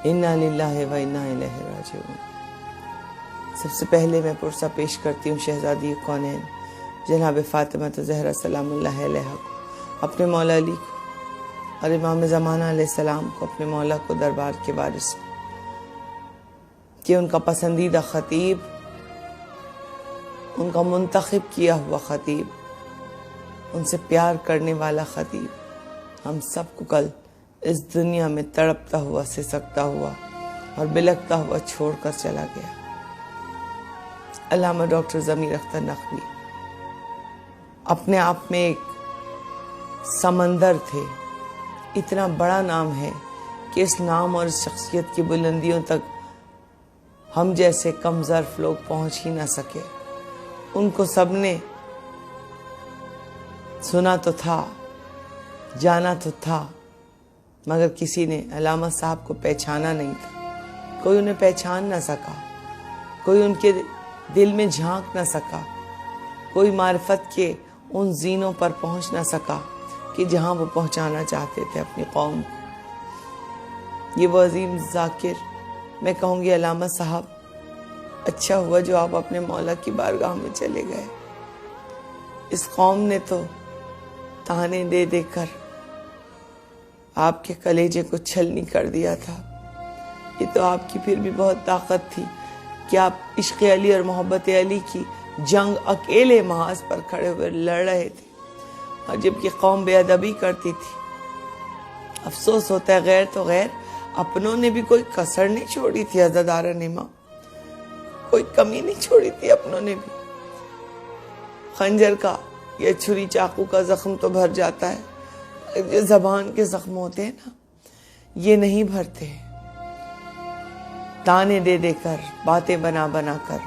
इन्ना लिल्लाहि व इन्ना इलैहि राजिऊन। सबसे पहले मैं पुरसा पेश करती हूँ शहजादी कौनैन जनाब फ़ातिमा ज़हरा सलामुल्लाह अलैहा को, अपने मौला अली को और इमाम ज़माना अलैहिस्सलाम को, अपने मौला को, दरबार के वारिस को, कि उनका पसंदीदा ख़तीब, उनका मुंतखब किया हुआ ख़तीब, उनसे प्यार करने वाला ख़तीब हम सबको कल इस दुनिया में तड़पता हुआ, सिसकता हुआ और बिलखता हुआ छोड़कर चला गया। अल्लामा डॉक्टर ज़मीर अख्तर नकवी अपने आप में एक समंदर थे। इतना बड़ा नाम है कि इस नाम और इस शख्सियत की बुलंदियों तक हम जैसे कमज़र्फ लोग पहुंच ही ना सके। उनको सबने सुना तो था, जाना तो था, मगर किसी ने अल्लामा साहब को पहचाना नहीं था। कोई उन्हें पहचान ना सका, कोई उनके दिल में झांक ना सका, कोई मारिफत के उन जीनों पर पहुंच ना सका कि जहां वो पहुंचाना चाहते थे अपनी कौम को। ये वो अजीम जाकिर, मैं कहूँगी अल्लामा साहब, अच्छा हुआ जो आप अपने मौला की बारगाह में चले गए। इस कौम ने तो ताने दे देकर आपके कलेजे को छलनी कर दिया था। ये तो आपकी फिर भी बहुत ताकत थी कि आप इश्क़ अली और मोहब्बत अली की जंग अकेले महाज पर खड़े हुए लड़ रहे थे, और जबकि कौम बेअदबी करती थी। अफसोस होता है गैर तो गैर, अपनों ने भी कोई कसर नहीं छोड़ी थी। अज़ादारा निमा कोई कमी नहीं छोड़ी थी अपनों ने भी। खंजर का या छुरी चाकू का जख्म तो भर जाता है, जो जबान के जख्म होते हैं ना, ये नहीं भरते। ताने दे देकर, बातें बना बना कर,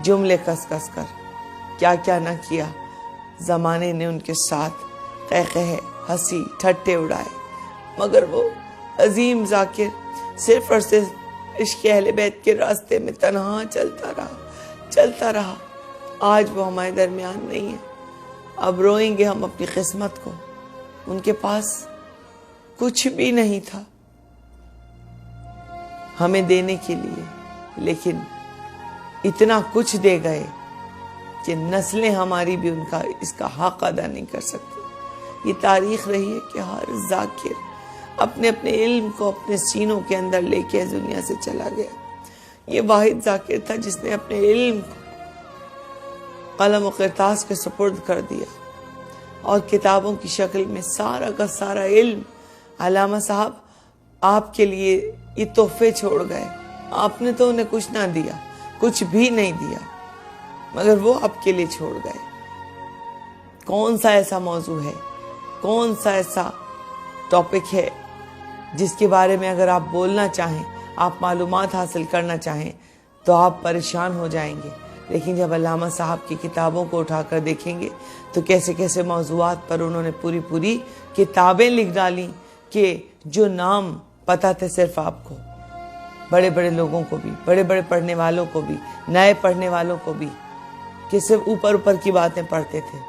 जुमले कस कस कर, क्या क्या ना किया जमाने ने उनके साथ। कह हंसी ठट्टे उड़ाए, मगर वो अजीम जाकिर सिर्फ और सिर्फ इश्क़ अहले बैत के रास्ते में तन्हा चलता रहा। आज वो हमारे दरमियान नहीं है। अब रोएंगे हम अपनी किस्मत को। उनके पास कुछ भी नहीं था हमें देने के लिए, लेकिन इतना कुछ दे गए कि नस्लें हमारी भी उनका इसका हक अदा नहीं कर सकती। ये तारीख रही है कि हर जाकिर अपने अपने इल्म को अपने सीनों के अंदर लेके इस दुनिया से चला गया। ये वाहिद जाकिर था जिसने अपने इल्म को कलम और किरतास के सुपुर्द कर दिया और किताबों की शक्ल में सारा का सारा इल्म। अल्लामा साहब आपके लिए ये तोहफे छोड़ गए। आपने तो उन्हें कुछ ना दिया, कुछ भी नहीं दिया, मगर वो आपके लिए छोड़ गए। कौन सा ऐसा मौजू है, कौन सा ऐसा टॉपिक है जिसके बारे में अगर आप बोलना चाहें, आप मालूमात हासिल करना चाहें तो आप परेशान हो जाएंगे। लेकिन जब अल्लामा साहब की किताबों को उठाकर देखेंगे तो कैसे कैसे मौज़ूआत पर उन्होंने पूरी पूरी किताबें लिख डाली कि जो नाम पता थे सिर्फ आपको, बड़े बड़े लोगों को भी, बड़े बड़े पढ़ने वालों को भी, नए पढ़ने वालों को भी, कि सिर्फ ऊपर ऊपर की बातें पढ़ते थे,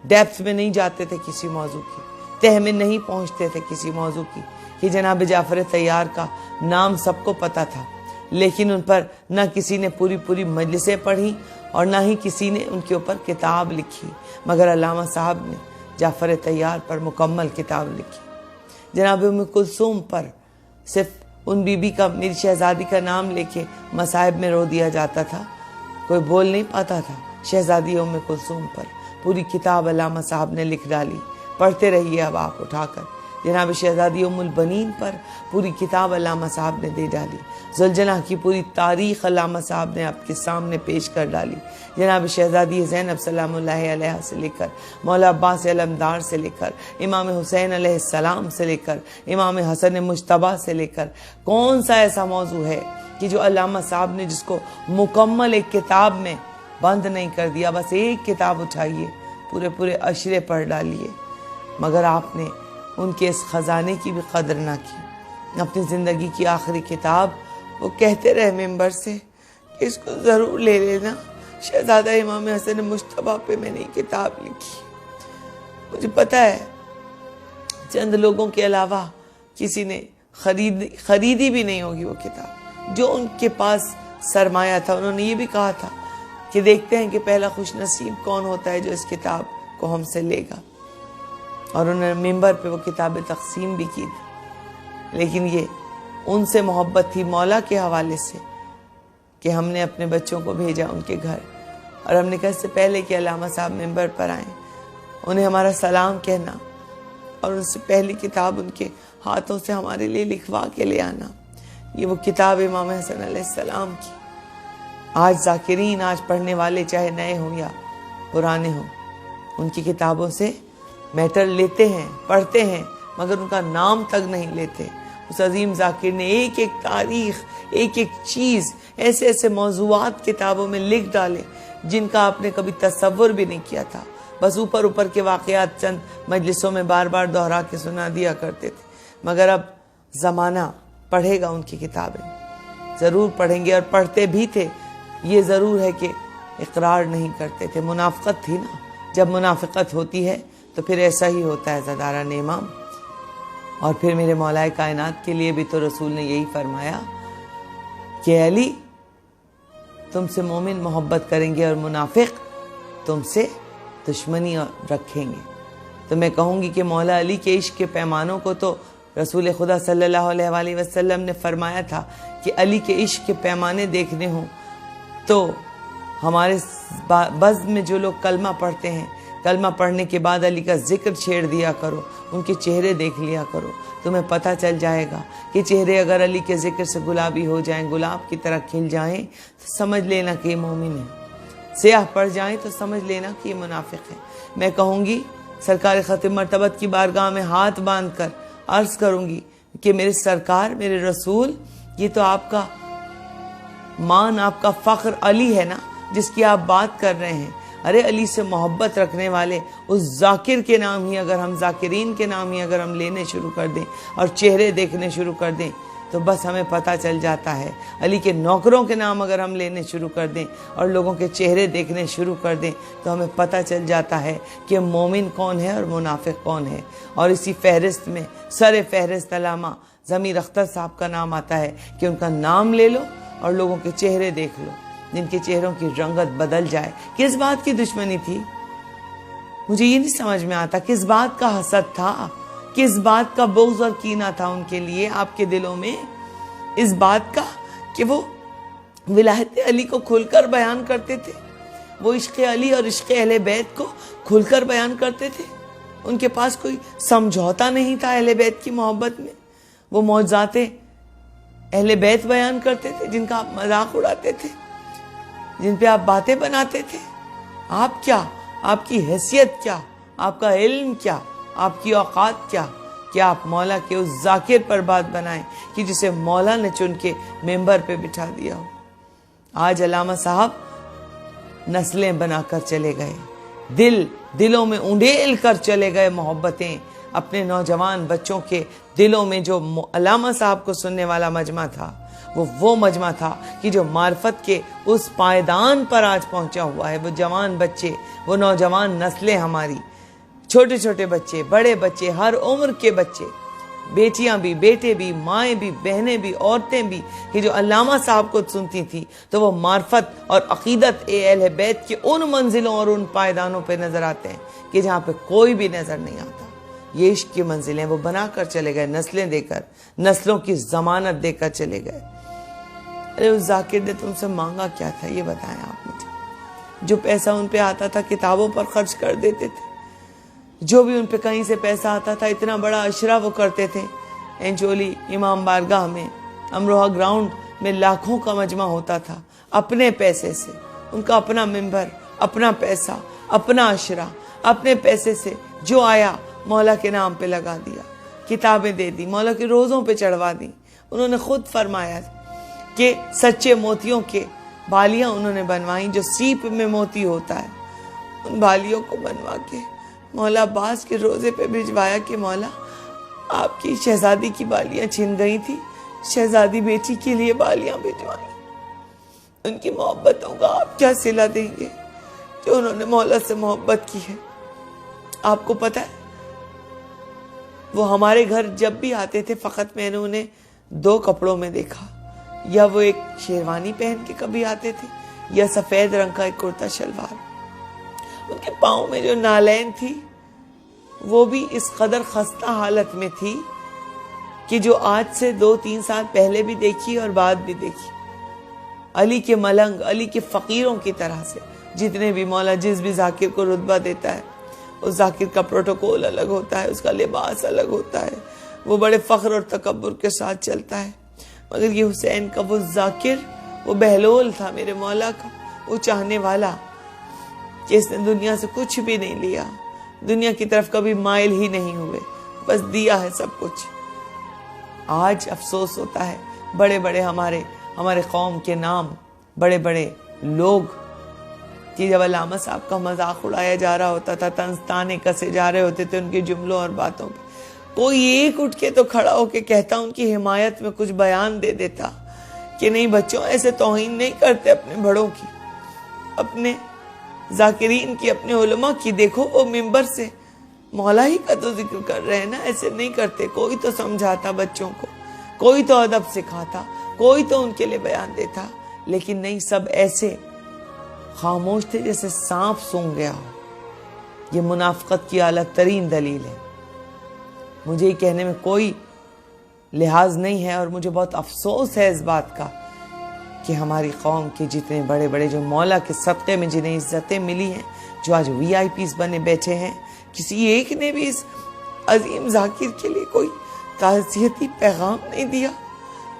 डेप्थ में नहीं जाते थे किसी मौजू की, तह में नहीं पहुंचते थे किसी मौजू की। कि जनाब जाफ़र तैयार का नाम सबको पता था, लेकिन उन पर ना किसी ने पूरी पूरी मजलिसें पढ़ी और ना ही किसी ने उनके ऊपर किताब लिखी, मगर अल्लामा साहब ने जाफ़र तैयार पर मुकम्मल किताब लिखी। जनाब उम्मे कुलसूम पर सिर्फ उन बीबी का, मेरी शहजादी का नाम लेके मसाहिब में रो दिया जाता था, कोई बोल नहीं पाता था। शहजादी उम्मे कुलसूम पर पूरी किताब अल्लामा साहब ने लिख डाली। पढ़ते रहिए अब आप उठाकर। जनाब शहजादी उम्मुल बनीन पर पूरी किताब अल्लामा साहब ने दे डाली। ज़ुलजनाह की पूरी तारीख़ अल्लामा साहब ने आपके सामने पेश कर डाली। जनाब शहजादी ज़ैनब सलामुल्लाहि अलैहा से लेकर मौला अब्बास अलमदार से लेकर इमाम हुसैन अलैहिस्सलाम से लेकर इमाम हसन मुज्तबा से लेकर, कौन सा ऐसा मौजू है कि जो अल्लामा साहब ने जिसको मुकम्मल एक किताब में बंद नहीं कर दिया। बस एक किताब उठाइए, पूरे पूरे अशरे पढ़ डालिए, मगर आपने उनके इस ख़जाने की भी कदर ना की। अपनी ज़िंदगी की आखिरी किताब वो कहते रहे मेंबर से कि इसको ज़रूर ले लेना, शहज़ादा इमाम हसन मुज्तबा पे मैंने किताब लिखी। मुझे पता है चंद लोगों के अलावा किसी ने खरीदी भी नहीं होगी वो किताब। जो उनके पास सरमाया था, उन्होंने ये भी कहा था कि देखते हैं कि पहला खुश नसीब कौन होता है जो इस किताब को हमसे लेगा। और उन्होंने मिंबर पे वो किताबें तकसीम भी की थी। लेकिन ये उनसे मोहब्बत थी मौला के हवाले से कि हमने अपने बच्चों को भेजा उनके घर, और हमने कहा इससे पहले कि अल्लामा साहब मिंबर पर आए उन्हें हमारा सलाम कहना और उनसे पहली किताब उनके हाथों से हमारे लिए लिखवा के ले आना। ये वो किताब इमाम हसन अलैहिस्सलाम की। आज जाकिरीन, आज पढ़ने वाले चाहे नए हों या पुराने हों, उनकी किताबों से मैटर लेते हैं, पढ़ते हैं, मगर उनका नाम तक नहीं लेते। उस अजीम जाकिर ने एक एक तारीख, एक एक चीज़, ऐसे ऐसे मौज़ूआत किताबों में लिख डाले जिनका आपने कभी तसव्वुर भी नहीं किया था। बस ऊपर ऊपर के वाक़यात चंद मजलिसों में बार बार दोहरा के सुना दिया करते थे। मगर अब ज़माना पढ़ेगा उनकी किताबें, ज़रूर पढ़ेंगे, और पढ़ते भी थे। ये ज़रूर है कि इकरार नहीं करते थे। मुनाफ़क़त थी ना, जब मुनाफ़क़त होती है तो फिर ऐसा ही होता है ज़दारान इमाम। और फिर मेरे मौलाए कायनात के लिए भी तो रसूल ने यही फरमाया कि अली तुमसे मोमिन मोहब्बत करेंगे और मुनाफिक तुमसे दुश्मनी रखेंगे। तो मैं कहूँगी कि मौला अली के इश्क के पैमानों को तो रसूल खुदा सल्लल्लाहु अलैहि वसल्लम ने फरमाया था कि अली के इश्क के पैमाने देखने हों तो हमारे बज़्म में जो लोग कलमा पढ़ते हैं, कलमा पढ़ने के बाद अली का जिक्र छेड़ दिया करो, उनके चेहरे देख लिया करो, तुम्हें पता चल जाएगा कि चेहरे अगर अली के जिक्र से गुलाबी हो जाएं, गुलाब की तरह खिल जाएं, तो समझ लेना कि ये मोमिन है। स्याह पड़ जाएं तो समझ लेना कि ये मुनाफिक है। मैं कहूँगी सरकार खतीब मरतबत की बारगाह में हाथ बांध कर अर्ज़ करूँगी कि मेरे सरकार, मेरे रसूल, ये तो आपका मान, आपका फ़ख्र अली है ना जिसकी आप बात कर रहे हैं। अरे अली से मोहब्बत रखने वाले उस जाकिर के नाम ही अगर हम, जाकिरीन के नाम ही अगर हम लेने शुरू कर दें और चेहरे देखने शुरू कर दें तो बस हमें पता चल जाता है। अली के नौकरों के नाम अगर हम लेने शुरू कर दें और लोगों के चेहरे देखने शुरू कर दें तो हमें पता चल जाता है कि मोमिन कौन है और मुनाफिक कौन है। और इसी फहरिस्त में सर फहरिस्त अल्लामा ज़मीर अख्तर साहब का नाम आता है कि उनका नाम ले लो और लोगों के चेहरे देख लो, जिनके चेहरों की रंगत बदल जाए। किस बात की दुश्मनी थी? मुझे ये नहीं समझ में आता। किस बात का हसद था, किस बात का बुग़्ज़ और कीना था उनके लिए आपके दिलों में? इस बात का कि वो विलायत अली को खुलकर बयान करते थे, वो इश्क़ अली और इश्क़ अहले बैत को खुलकर बयान करते थे। उनके पास कोई समझौता नहीं था अहले बैत की मोहब्बत में। वो मौज़ाते अहले बैत बयान करते थे जिनका आप मजाक उड़ाते थे, जिन पे आप बातें बनाते थे। आप क्या, आपकी हैसियत क्या, आपका इल्म क्या, आपकी औकात क्या कि आप मौला के उस जाकिर पर बात बनाएं कि जिसे मौला ने चुन के मेंबर पे बिठा दिया हो। आज अल्लामा साहब नस्लें बनाकर चले गए, दिलों में उंडेल कर चले गए मोहब्बतें। अपने नौजवान बच्चों के दिलों में जो अल्लामा साहब को सुनने वाला मजमा था वो मजमा था कि जो मार्फत के उस पायदान पर आज पहुंचा हुआ है। वो जवान बच्चे, वो नौजवान नस्लें हमारी, छोटे छोटे बच्चे, बड़े बच्चे, हर उम्र के बच्चे, बेटियां भी, बेटे भी, माएँ भी, बहनें भी, औरतें भी, कि जो अल्लामा साहब को सुनती थी तो वो मार्फत और अकीदत अहले बैत के उन मंजिलों और उन पायदानों पे नजर आते हैं कि जहाँ पे कोई भी नजर नहीं आता। ये इश्क की मंजिलें वो बनाकर चले गए, नस्लें देकर, नस्लों की जमानत देकर चले गए। अरे उस जाकिर ने तुमसे मांगा क्या था ये बताएं आप मुझे। जो पैसा उन पे आता था किताबों पर खर्च कर देते थे, जो भी उन पे कहीं से पैसा आता था इतना बड़ा अशरा वो करते थे। एंचोली इमाम बारगाह में, अमरोहा ग्राउंड में लाखों का मजमा होता था अपने पैसे से। उनका अपना मिंबर, अपना पैसा, अपना अशरा, अपने पैसे से जो आया मौला के नाम पे लगा दिया, किताबें दे दी, मौला के रोज़ों पे चढ़वा दी। उन्होंने खुद फरमाया कि सच्चे मोतियों के बालियां उन्होंने बनवाई, जो सीप में मोती होता है, उन बालियों को बनवा के मौला अब्बास के रोज़े पे भिजवाया कि मौला आपकी शहजादी की बालियां छिन गई थी, शहजादी बेटी के लिए बालियां भिजवाई। उनकी मोहब्बतों का आप क्या सिला देंगे जो उन्होंने मौला से मोहब्बत की है। आपको पता है वो हमारे घर जब भी आते थे फ़कत मैंने उन्हें 2 कपड़ों में देखा, या वो एक शेरवानी पहन के कभी आते थे या सफ़ेद रंग का एक कुर्ता शलवार। उनके पाँव में जो नालैन थी वो भी इस कदर खस्ता हालत में थी कि जो आज से 2-3 साल पहले भी देखी और बाद भी देखी। अली के मलंग, अली के फ़कीरों की तरह से जितने भी मौला जिस भी जाकिर को रुतबा देता है, उस जाकिर का प्रोटोकॉल अलग होता है, उसका लिबास अलग होता है, वो बड़े फ़ख्र और तकब्बुर के साथ चलता है। मगर ये हुसैन का वो जाकिर, वो बहलोल था मेरे मौला का, वो चाहने वाला कि इसने दुनिया से कुछ भी नहीं लिया, दुनिया की तरफ कभी माइल ही नहीं हुए, बस दिया है सब कुछ। आज अफसोस होता है बड़े बड़े हमारे कौम के नाम, बड़े बड़े लोग कि जब अल्लामा साहब का मजाक उड़ाया जा रहा होता था, ताने कसे जा रहे होते थे उनके जुमलों और बातों पे, कोई एक उठ के तो खड़ा होके कहता, उनकी हिमायत में कुछ बयान दे देता कि नहीं बच्चों ऐसे तौहीन नहीं करते अपने बड़ों की, अपने जाकिरीन की, अपने उलमा की। देखो वो मिंबर से मौला ही का तो जिक्र कर रहे हैं ना, ऐसे नहीं करते। कोई तो समझाता बच्चों को, कोई तो अदब सिखाता, कोई तो उनके लिए बयान देता, लेकिन नहीं, सब ऐसे खामोश थे जैसे सांप सूंघ गया हो। ये मुनाफिकत की आला तरीन दलील है। मुझे ये कहने में कोई लिहाज नहीं है और मुझे बहुत अफसोस है इस बात का कि हमारी कौम के जितने बड़े बड़े जो मौला के सदक़े में जिन्हें इज्जतें मिली हैं, जो आज VIPs बने बैठे हैं, किसी एक ने भी इस अजीम जाकिर के लिए कोई ताज़ियती पैगाम नहीं दिया,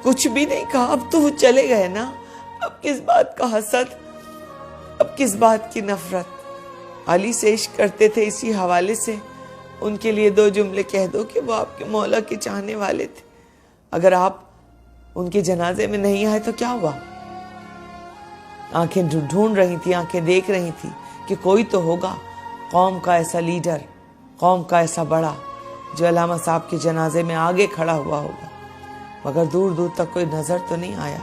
कुछ भी नहीं कहा। अब तो वो चले गए ना, अब किस बात का हसद, अब किस बात की नफरत। अली से इश्क करते थे, इसी हवाले से उनके लिए 2 जुमले कह दो कि वो आपके मौला के चाहने वाले थे। अगर आप उनके जनाजे में नहीं आए तो क्या हुआ? आंखें ढूंढ रही थी, आंखें देख रही थी कि कोई तो होगा कौम का ऐसा लीडर, कौम का ऐसा बड़ा जो अल्लामा साहब के जनाजे में आगे खड़ा हुआ होगा। मगर दूर दूर तक कोई नज़र तो नहीं आया।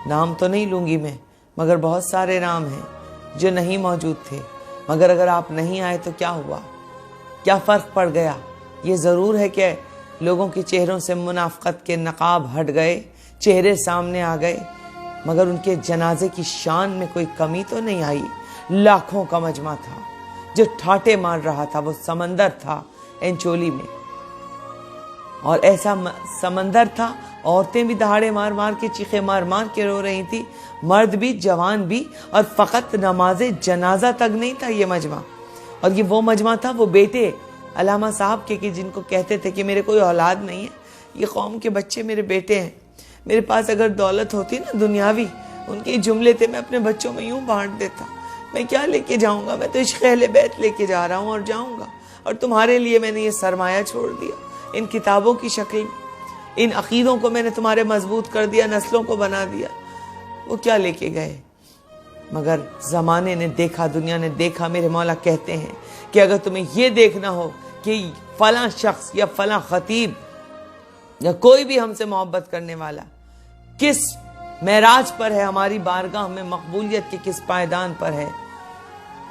नाम तो नहीं लूँगी मैं, मगर बहुत सारे नाम हैं जो नहीं मौजूद थे। मगर अगर आप नहीं आए तो क्या हुआ, क्या फ़र्क पड़ गया? ये ज़रूर है कि लोगों के चेहरों से मुनाफिकत के नकाब हट गए, चेहरे सामने आ गए, मगर उनके जनाजे की शान में कोई कमी तो नहीं आई। लाखों का मजमा था जो ठाटे मार रहा था, वो समंदर था एंचोली में, और ऐसा समंदर था, औरतें भी दहाड़े मार मार के, चीखे मार मार के रो रही थी, मर्द भी, जवान भी, और फ़कत नमाज़े जनाजा तक नहीं था ये मजमा। और ये वो मजमा था वो बेटे अल्लामा साहब के, कि जिनको कहते थे कि मेरे कोई औलाद नहीं है, ये कौम के बच्चे मेरे बेटे हैं। मेरे पास अगर दौलत होती ना दुनियावी, उनके जुमले थे, मैं अपने बच्चों में यूं बांट देता। मैं क्या लेके जाऊंगा, मैं तो इश्क़ अहले बैत लेके जा रहा हूँ और जाऊंगा, और तुम्हारे लिए मैंने ये सरमाया छोड़ दिया इन किताबों की शक्ल में, इन अकीदों को मैंने तुम्हारे मजबूत कर दिया, नस्लों को बना दिया। वो क्या लेके गए? मगर ज़माने ने देखा, दुनिया ने देखा। मेरे मौला कहते हैं कि अगर तुम्हें ये देखना हो कि फलां शख्स या फलां खतीब या कोई भी हमसे मोहब्बत करने वाला किस मेराज पर है, हमारी बारगाह में मकबूलियत के किस पायदान पर है,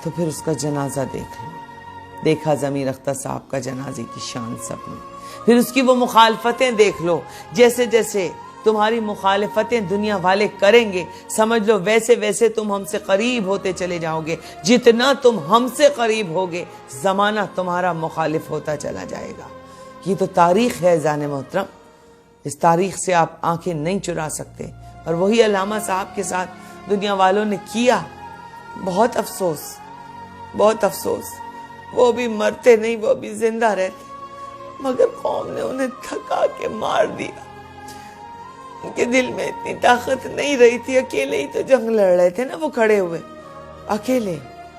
तो फिर उसका जनाजा देख लो। देखा ज़मीर अख्तर साहब का जनाजे की शान सबने। फिर उसकी वो मुखालफतें देख लो। जैसे जैसे तुम्हारी मुखालफतें दुनिया वाले करेंगे, समझ लो वैसे वैसे तुम हमसे करीब होते चले जाओगे। जितना तुम हमसे करीब होगे, ज़माना तुम्हारा मुखालिफ होता चला जाएगा। ये तो तारीख़ है जाने मोहतरम, इस तारीख़ से आप आंखें नहीं चुरा सकते। और वही अल्लामा साहब के साथ दुनिया वालों ने किया। बहुत अफसोस, बहुत अफसोस। वो भी मरते नहीं, वो भी जिंदा रहते, मगर कौम ने उन्हें थका के मार दिया। उनके दिल में इतनी ताकत नहीं रही थी। अकेले ही तो जंग लड़ रहे थे ना वो खड़े हुए, अकेले।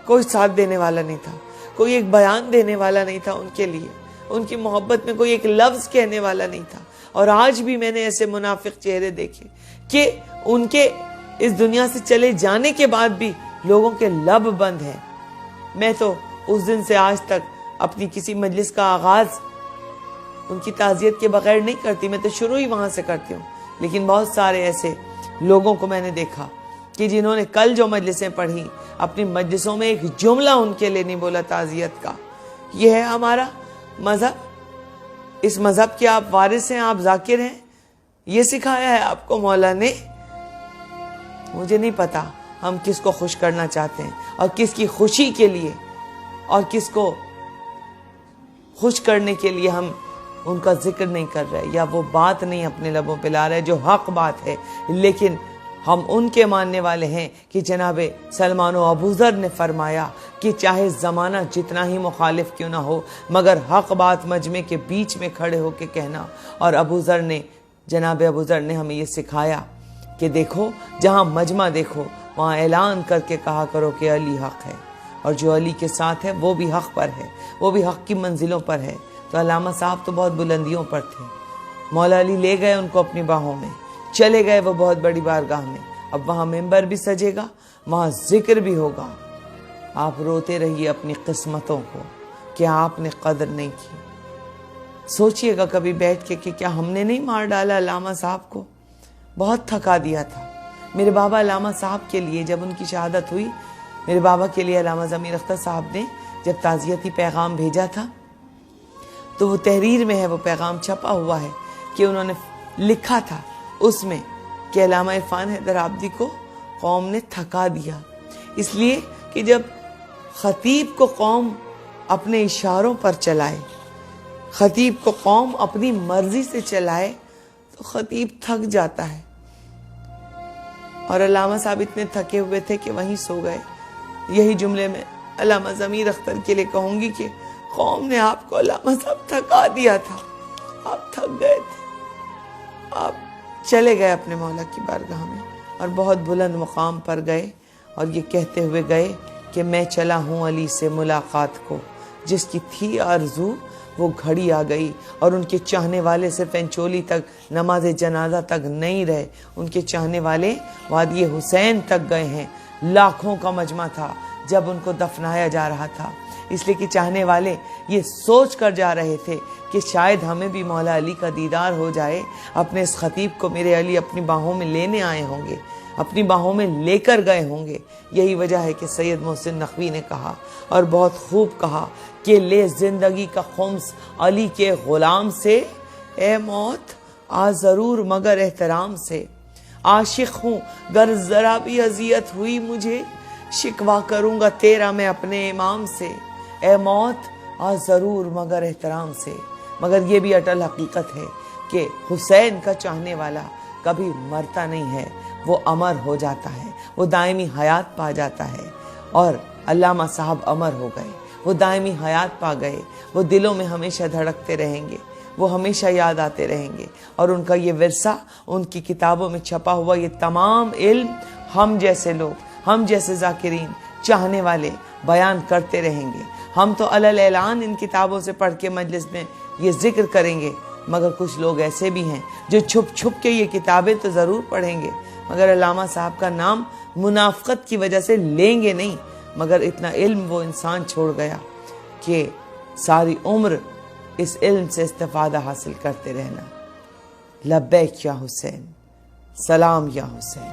कोई साथ देने वाला नहीं था, कोई एक बयान देने वाला नहीं था उनके लिए, उनकी मोहब्बत में कोई एक लफ्ज़ कहने वाला नहीं था। और आज भी मैंने ऐसे मुनाफिक चेहरे देखे कि उनके इस दुनिया से चले जाने के बाद भी लोगों के लब बंद हैं। मैं तो उस दिन से आज तक अपनी किसी मजलिस का आगाज़ उनकी ताज़ियत के बगैर नहीं करती, मैं तो शुरू ही वहाँ से करती हूँ। लेकिन बहुत सारे ऐसे लोगों को मैंने देखा कि जिन्होंने कल जो मजलिसें पढ़ी, अपनी मजलिसों में एक जुमला उनके लिए नहीं बोला ताज़ियत का। यह है हमारा मज़हब, इस मजहब के आप वारिस हैं, आप जाकिर हैं, ये सिखाया है आपको मौला ने। मुझे नहीं पता हम किसको खुश करना चाहते हैं और किसकी खुशी के लिए और किसको खुश करने के लिए हम उनका जिक्र नहीं कर रहे या वो बात नहीं अपने लबों पे ला रहे जो हक बात है। लेकिन हम उनके मानने वाले हैं कि जनाबे सलमान व अबूज़र ने फरमाया कि चाहे ज़माना जितना ही मुखालिफ क्यों ना हो, मगर हक बात मजमे के बीच में खड़े होकर कहना। और जनाबे अबूज़र ने हमें ये सिखाया कि देखो, जहाँ मजमा देखो वहाँ ऐलान करके कहा करो कि अली हक है, और जो अली के साथ है वो भी हक पर है, वो भी हक की मंजिलों पर है। तो अल्लामा साहब तो बहुत बुलंदियों पर थे। मौला अली ले गए उनको अपनी बाहों में, चले गए वो बहुत बड़ी बारगाह में। अब वहाँ मेंबर भी सजेगा, वहाँ जिक्र भी होगा। आप रोते रहिए अपनी किस्मतों को कि आपने कदर नहीं की। सोचिएगा कभी बैठ के कि क्या हमने नहीं मार डाला अल्लामा साहब को, बहुत थका दिया था। मेरे बाबा अल्लामा साहब के लिए जब उनकी शहादत हुई, मेरे बाबा के लिए अल्लामा ज़मीर अख्तर साहब ने जब ताज़ियती पैगाम भेजा था, तो वो तहरीर में है, वो पैगाम छपा हुआ है कि उन्होंने लिखा था उसमें कि अल्लामा इरफान हैदर आबदी को कौम ने थका दिया, इसलिए कि जब खतीब को कौम अपने इशारों पर चलाए, खतीब को कौम अपनी मर्जी से चलाए, तो खतीब थक जाता है। और अल्लामा साहब इतने थके हुए थे कि वहीं सो गए। यही जुमले में अल्लामा ज़मीर अख्तर के लिए कहूँगी कि कौम ने आपको अल्लामा साहब थका दिया था, आप थक गए थे, आप चले गए अपने मौला की बारगाह में और बहुत बुलंद मुकाम पर गए और ये कहते हुए गए कि मैं चला हूँ अली से मुलाकात को, जिसकी थी आरज़ू वो घड़ी आ गई। और उनके चाहने वाले सिर्फ एंचोली तक नमाज जनाजा तक नहीं रहे, उनके चाहने वाले वादी हुसैन तक गए हैं। लाखों का मजमा था जब उनको दफनाया जा रहा था, इसलिए कि चाहने वाले ये सोच कर जा रहे थे कि शायद हमें भी मौला अली का दीदार हो जाए। अपने इस खतीब को मेरे अली अपनी बाहों में लेने आए होंगे, अपनी बाहों में लेकर गए होंगे। यही वजह है कि सैयद मोहसिन नकवी ने कहा और बहुत खूब कहा कि ले जिंदगी का खुम्स अली के गुलाम से, ए मौत आ ज़रूर मगर एहतराम से। आशिक हूँ गर ज़रा भी अजियत हुई मुझे, शिकवा करूँगा तेरा मैं अपने इमाम से। ए मौत आ ज़रूर मगर एहतराम से। मगर ये भी अटल हकीकत है कि हुसैन का चाहने वाला कभी मरता नहीं है, वो अमर हो जाता है, वो दायमी हयात पा जाता है। और अल्लामा साहब अमर हो गए, वो दायमी हयात पा गए, वो दिलों में हमेशा धड़कते रहेंगे, वो हमेशा याद आते रहेंगे। और उनका ये विरसा, उनकी किताबों में छपा हुआ ये तमाम इल्म हम जैसे लोग, हम जैसे जाकिरीन चाहने वाले बयान करते रहेंगे। हम तो अलल ऐलान इन किताबों से पढ़ के मजलिस में ये जिक्र करेंगे, मगर कुछ लोग ऐसे भी हैं जो छुप छुप के ये किताबें तो ज़रूर पढ़ेंगे, मगर अल्लामा साहब का नाम मुनाफ़क़त की वजह से लेंगे नहीं। मगर इतना इल्म वो इंसान छोड़ गया कि सारी उम्र इस इल्म से इस्तिफ़ादा हासिल करते रहना। लब्बैक या हुसैन, सलाम या हुसैन।